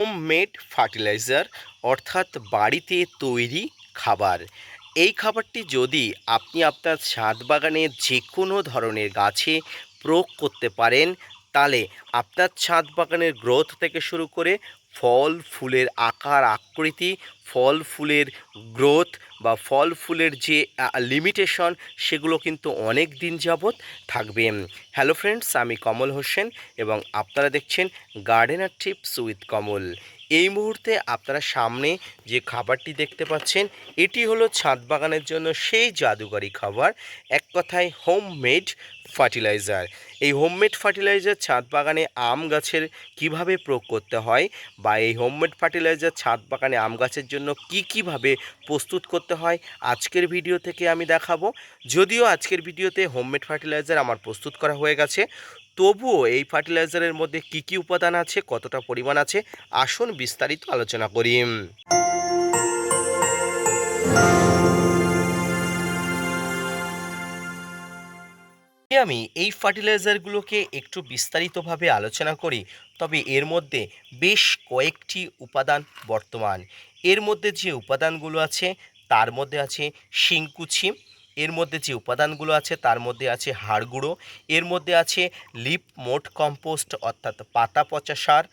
Homemade fertiliser অর্থাৎ বাড়িতে তৈরি খাবার। এই খাবারটি যদি আপনি আপনার ছাদ বাগানে যে কোনো ধরনের গাছে প্রয়োগ করতে পারেন, তাহলে আপনার ছাদ বাগানের গ্রোথ থেকে শুরু করে ফল ফুলের আকার আকৃতি, ফল ফুলের গ্রোথ বা ফল ফুলের যে লিমিটেশন, সেগুলো কিন্তু অনেক দিন যাবৎ থাকবে। হ্যালো ফ্রেন্ডস, আমি কমল হোসেন এবং আপনারা দেখছেন গার্ডেনার টিপস উইথ কমল। এই মুহূর্তে আপনারা সামনে যে খাবারটি দেখতে পাচ্ছেন, এটি হলো ছাদ বাগানের জন্য সেই জাদুকরি খাবার, এক কথায় হোমমেড ফার্টিলাইজার। এই হোমমেড ফার্টিলাইজার ছাদ বাগানে আম গাছের কিভাবে প্রয়োগ করতে হয়, বা এই হোমমেড ফার্টিলাইজার ছাদ বাগানে আম গাছের জন্য কীভাবে প্রস্তুত করতে হয়, আজকের ভিডিও থেকে আমি দেখাবো। যদিও আজকের ভিডিওতে হোমমেড ফার্টিলাইজার আমার প্রস্তুত করা হয়ে গেছে, তবুও এই ফার্টিলাইজারের মধ্যে কী উপাদান আছে, কতটা পরিমাণ আছে, আসুন বিস্তারিত আলোচনা করি। আমি এই ফার্টিলাইজারগুলোকে একটু বিস্তারিতভাবে আলোচনা করি, তবে এর মধ্যে বেশ কয়েকটি উপাদান বর্তমান। এর মধ্যে যে উপাদানগুলো আছে তার মধ্যে আছে শিংকুচি, এর মধ্যে যে উপাদানগুলো আছে তার মধ্যে আছে হাড় গুঁড়ো, এর মধ্যে আছে লিপ মোট কম্পোস্ট অর্থাৎ পাতা পচা সার,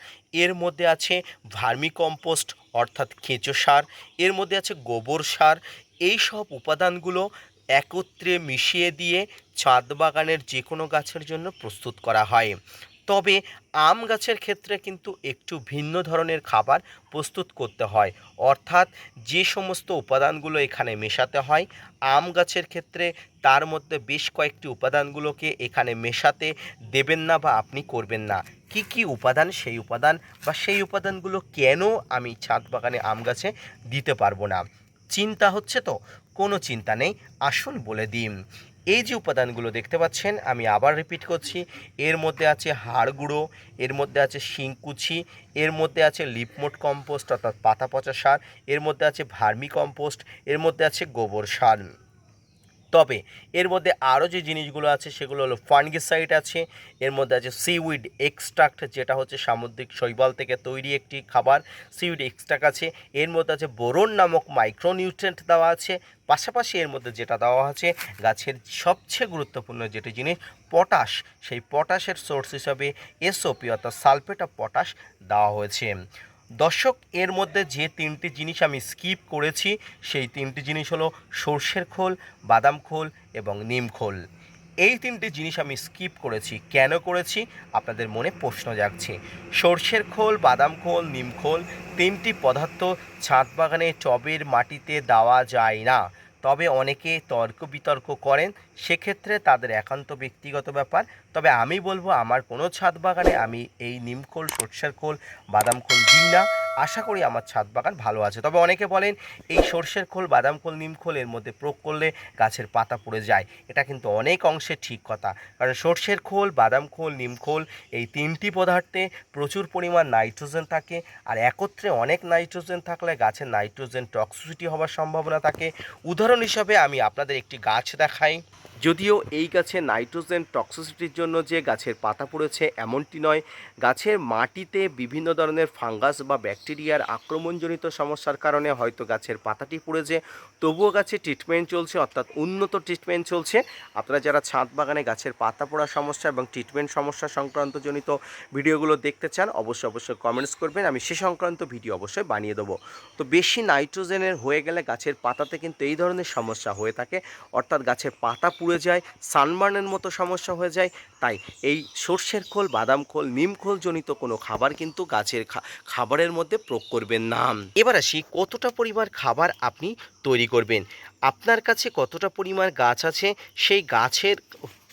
এর মধ্যে আছে ভার্মি কম্পোস্ট অর্থাৎ কেঁচো সার, এর মধ্যে আছে গোবর সার। এই সব উপাদানগুলো একত্রে মিশিয়ে দিয়ে ছাদ বাগানের যে কোনো গাছের জন্য প্রস্তুত করা হয়। তবে আম গাছের ক্ষেত্রে কিন্তু একটু ভিন্ন ধরনের খাবার প্রস্তুত করতে হয়, অর্থাৎ যে সমস্ত উপাদানগুলো এখানে মেশাতে হয় আম গাছের ক্ষেত্রে, তার মধ্যে বেশ কয়েকটি উপাদানগুলোকে এখানে মেশাতে দেবেন না বা আপনি করবেন না। কি উপাদান, সেই উপাদান বা সেই উপাদানগুলো কেন আমি ছাদ বাগানে আম গাছে দিতে পারবো না, চিন্তা হচ্ছে তো? কোনো চিন্তা নেই, আসুন বলে দিন। এই যে উপাদানগুলো দেখতে পাচ্ছেন, আমি আবার রিপিট করছি, এর মধ্যে আছে হাড় গুঁড়ো, এর মধ্যে আছে শিংকুচি, এর মধ্যে আছে লিপমোট কম্পোস্ট অর্থাৎ পাতা পচা সার, এর মধ্যে আছে ভার্মি কম্পোস্ট, এর মধ্যে আছে গোবর সার। তবে এর মধ্যে আরও যে জিনিসগুলো আছে সেগুলো হলো ফাঙ্গিসাইড আছে, এর মধ্যে আছে সিউইড এক্সট্রাক্ট, যেটা হচ্ছে সামুদ্রিক শৈবাল থেকে তৈরি একটি খাবার, সিউইড এক্সট্রাক্ট আছে, এর মধ্যে আছে বোরন নামক মাইক্রোনিউট্রিয়েন্ট দেওয়া আছে, পাশাপাশি এর মধ্যে যেটা দেওয়া আছে গাছের সবচেয়ে গুরুত্বপূর্ণ যেটি জিনিস পটাশ, সেই পটাশের সোর্স হিসাবে এসওপি অর্থাৎ সালফেট অফ পটাশ দেওয়া হয়েছে। দর্শক, এর মধ্যে যে তিনটি জিনিস আমি স্কিপ করেছি সেই তিনটি জিনিস হলো সর্ষের খোল, বাদাম খোল এবং নিম খোল। এই তিনটি জিনিস আমি স্কিপ করেছি, কেন করেছি আপনাদের মনে প্রশ্ন জাগছে। সর্ষের খোল, বাদাম খোল, নিম খোল তিনটি পদার্থ ছাদ বাগানে টবের মাটিতে দেওয়া যায় না, তবে অনেকে তর্ক বিতর্ক করেন, সেক্ষেত্রে তাদের একান্ত ব্যক্তিগত ব্যাপার। তবে আমি বলবো আমার কোনো ছাদ বাগানে আমি এই নিম খোল, সর্ষের খোল, বাদাম খোল দিই না। আশা করি আমার ছাদ বাগান ভালো আছে। তবে অনেকে বলেন এই সর্ষের খোল, বাদাম খোল, নিম খোল এর মধ্যে প্রয়োগ করলে গাছের পাতা পড়ে যায়। এটা কিন্তু অনেক অংশে ঠিক কথা, কারণ সর্ষের খোল, বাদাম খোল, নিম খোল এই তিনটি পদার্থে প্রচুর পরিমাণ নাইট্রোজেন থাকে, আর একত্রে অনেক নাইট্রোজেন থাকলে গাছের নাইট্রোজেন টক্সিসিটি হওয়ার সম্ভাবনা থাকে। উদাহরণ হিসাবে আমি আপনাদের একটি গাছ দেখাই। যদিও এই গাছে নাইট্রোজেন টক্সিসিটির জন্য যে গাছের পাতা পড়েছে এমনটি নয়, গাছের মাটিতে বিভিন্ন ধরনের ফাঙ্গাস বা ব্যাকটেরিয়ার আক্রমণজনিত সমস্যার কারণে হয়তো গাছের পাতাটি পড়েছে, তবুও গাছে ট্রিটমেন্ট চলছে, অর্থাৎ উন্নত ট্রিটমেন্ট চলছে। আপনারা যারা ছাদ বাগানে গাছের পাতা পড়ার সমস্যা এবং ট্রিটমেন্ট সমস্যা সংক্রান্তজনিত ভিডিওগুলো দেখতে চান, অবশ্যই কমেন্টস করবেন, আমি সে সংক্রান্ত ভিডিও অবশ্যই বানিয়ে দেবো। তো বেশি নাইট্রোজেনের হয়ে গেলে গাছের পাতাতে কিন্তু এই ধরনের সমস্যা হয়ে থাকে, অর্থাৎ গাছের পাতা পুড়ে যায়, সানবার্নের মতো সমস্যা হয়ে যায়। তাই এই সর্ষের খোল, বাদাম খোল, নিম খোল জনিত কোনো খাবার কিন্তু গাছের খাবারের মধ্যে প্রয়োগ করবেন না। এবার আসি কতটা পরিমাণ খাবার আপনি তৈরি করবেন। আপনার কাছে কতটা পরিমাণ গাছ আছে সেই গাছের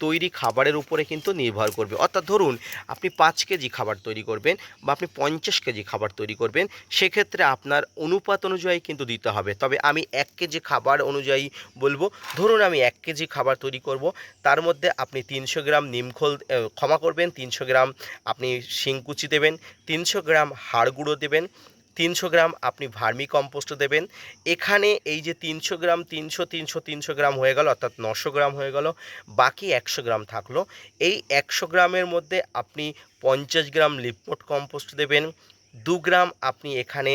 তৈরি খাবারের উপরে কিন্তু নির্ভর করবে। অর্থাৎ ধরুন আপনি 5 কেজি খাবার তৈরি করবেন বা আপনি 50 কেজি খাবার তৈরি করবেন, সেক্ষেত্রে আপনার অনুপাত অনুযায়ী কিন্তু দিতে হবে। তবে আমি 1 কেজি খাবার অনুযায়ী বলবো। ধরুন আমি 1 কেজি খাবার তৈরি করব, তার মধ্যে আপনি 300 গ্রাম নিমখোল, ক্ষমা করবেন, 300 গ্রাম আপনি শিংকুচি দেবেন, 300 গ্রাম হাড় গুঁড়ো দেবেন, 300 গ্রাম আপনি ভার্মি কম্পোস্ট দেবেন। এখানে এই যে 300 গ্রাম, 300 গ্রাম হয়ে গেল, অর্থাৎ 900 গ্রাম হয়ে গেল, বাকি 100 গ্রাম থাকলো। এই 100 গ্রামের মধ্যে আপনি 50 গ্রাম লিপমোট কম্পোস্ট দেবেন, 2 গ্রাম আপনি এখানে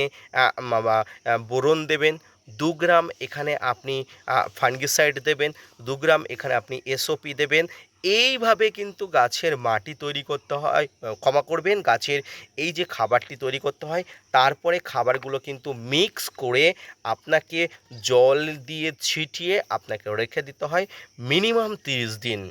বোরন দেবেন, 2 গ্রাম এখানে আপনি ফাঙ্গিসাইড দেবেন, 2 গ্রাম এখানে আপনি এসওপি দেবেন। এইভাবে কিন্তু গাছের মাটি তৈরি করতে হয়, ক্ষমা করবেন, গাছের এই যে খাবারটি তৈরি করতে হয়। তারপরে খাবারগুলো কিন্তু মিক্স করে আপনাকে জল দিয়ে ছিটিয়ে আপনাকে রেখে দিতে হয় মিনিমাম 30 দিন।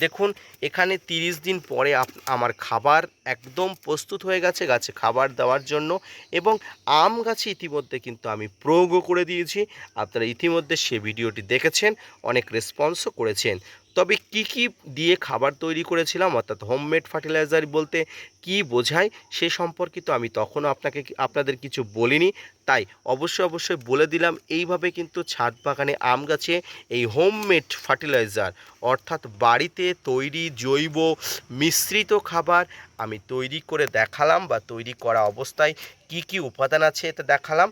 দেখুন এখানে 30 দিন পরে আমার খাবার একদম প্রস্তুত হয়ে গেছে গাছে খাবার দেওয়ার জন্য, এবং আম গাছে ইতিমধ্যে কিন্তু আমি প্রয়োগও করে দিয়েছি। আপনারা ইতিমধ্যে সে ভিডিওটি দেখেছেন, অনেক রেসপন্সও করেছেন। তবে কি কি দিয়ে খাবার তৈরি করেছিলাম, অর্থাৎ হোমমেড ফার্টিলাইজার বলতে কি বোঝায় সে সম্পর্কিত আমি তখনও আপনাদের কিছু বলিনি, তাই অবশ্যই বলে দিলাম। এইভাবে কিন্তু ছাদ বাগানে আম গাছে এই হোমমেড ফার্টিলাইজার অর্থাৎ বাড়িতে তৈরি জৈব মিশ্রিত খাবার আমি তৈরি করে দেখালাম, বা তৈরি করা অবস্থায় কি কি উপাদান আছে এটা দেখালাম।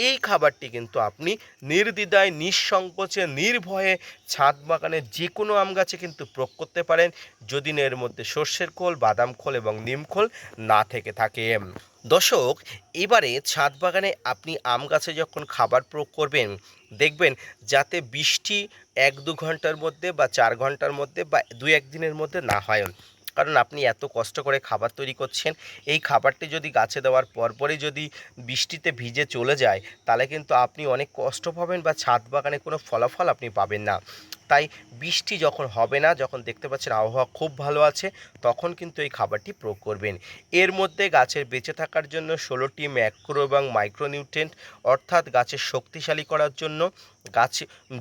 এই খাবারটি কিন্তু আপনি নির্দ্বিধায় নিঃসংকোচে নির্ভয়ে ছাদ বাগানের যে কোনো আম গাছে কিন্তু প্রয়োগ করতে পারেন, যদি না এর মধ্যে সর্ষের খোল, বাদাম খোল এবং নিম খোল না থেকে থাকে। দর্শক, এবারে ছাদ বাগানে আপনি আম গাছে যখন খাবার প্রয়োগ করবেন, দেখবেন যাতে বৃষ্টি 1-2 ঘন্টার মধ্যে বা 4 ঘন্টার মধ্যে বা 2-1 দিনের মধ্যে না হয়। কারণ আপনি এত কষ্ট করে খাবার তৈরি করছেন, এই খাবারটি যদি গাছে দেওয়ার পরপরই যদি বৃষ্টিতে ভিজে চলে যায়, তাহলে কিন্তু আপনি অনেক কষ্ট পাবেন বা ছাদ বাগানে কোনো ফলাফল আপনি পাবেন না। তাই বৃষ্টি যখন হবে না, যখন দেখতে পাচ্ছেন আবহাওয়া খুব ভালো আছে, তখন কিন্তু এই খাবারটি প্রয়োগ করবেন। এর মধ্যে গাছের বেঁচে থাকার জন্য 16টি ম্যাক্রো এবং মাইক্রোনিউট্রিয়েন্ট অর্থাৎ গাছের শক্তিশালী করার জন্য, গাছ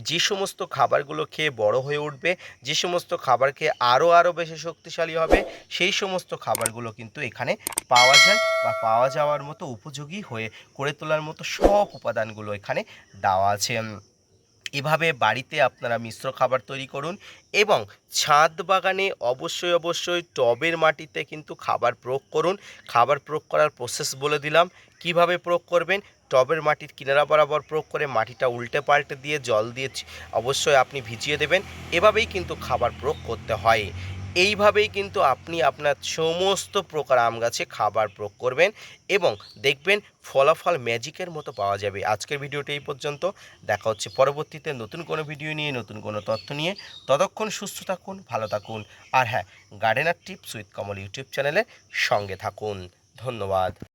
যে সমস্ত খাবারগুলো খেয়ে বড় হয়ে উঠবে, যে সমস্ত খাবার খেয়ে আরও বেশি শক্তিশালী হবে, সেই সমস্ত খাবারগুলো কিন্তু এখানে পাওয়া যায়, বা পাওয়া যাওয়ার মতো উপযোগী হয়ে করে তোলার মতো সব উপাদানগুলো এখানে দেওয়া আছে। এভাবে বাড়িতে আপনারা মিশ্র খাবার তৈরি করুন, এবং ছাদ বাগানে অবশ্যই টবের মাটিতে কিন্তু খাবার প্রয়োগ করুন। খাবার প্রয়োগ করার প্রসেস বলে দিলাম, কিভাবে প্রয়োগ করবেন। টবের মাটির কিনারা বরাবর প্রয়োগ করে মাটিটা উল্টে পাল্টে দিয়ে জল দিয়ে অবশ্যই আপনি ভিজিয়ে দেবেন। এভাবেই কিন্তু খাবার প্রয়োগ করতে হয়। এইভাবেই কিন্তু আপনি আপনার সমস্ত প্রকার আম গাছে খাবার প্রয়োগ করবেন, এবং দেখবেন ফলাফল ম্যাজিকের মতো পাওয়া যাবে। আজকের ভিডিওটি এই পর্যন্ত। দেখা হচ্ছে পরবর্তীতে নতুন কোনো ভিডিও নিয়ে, নতুন কোনো তথ্য নিয়ে। ততক্ষণ সুস্থ থাকুন, ভালো থাকুন, আর হ্যাঁ, gardener tips with Kamal YouTube চ্যানেলের সঙ্গে থাকুন। ধন্যবাদ।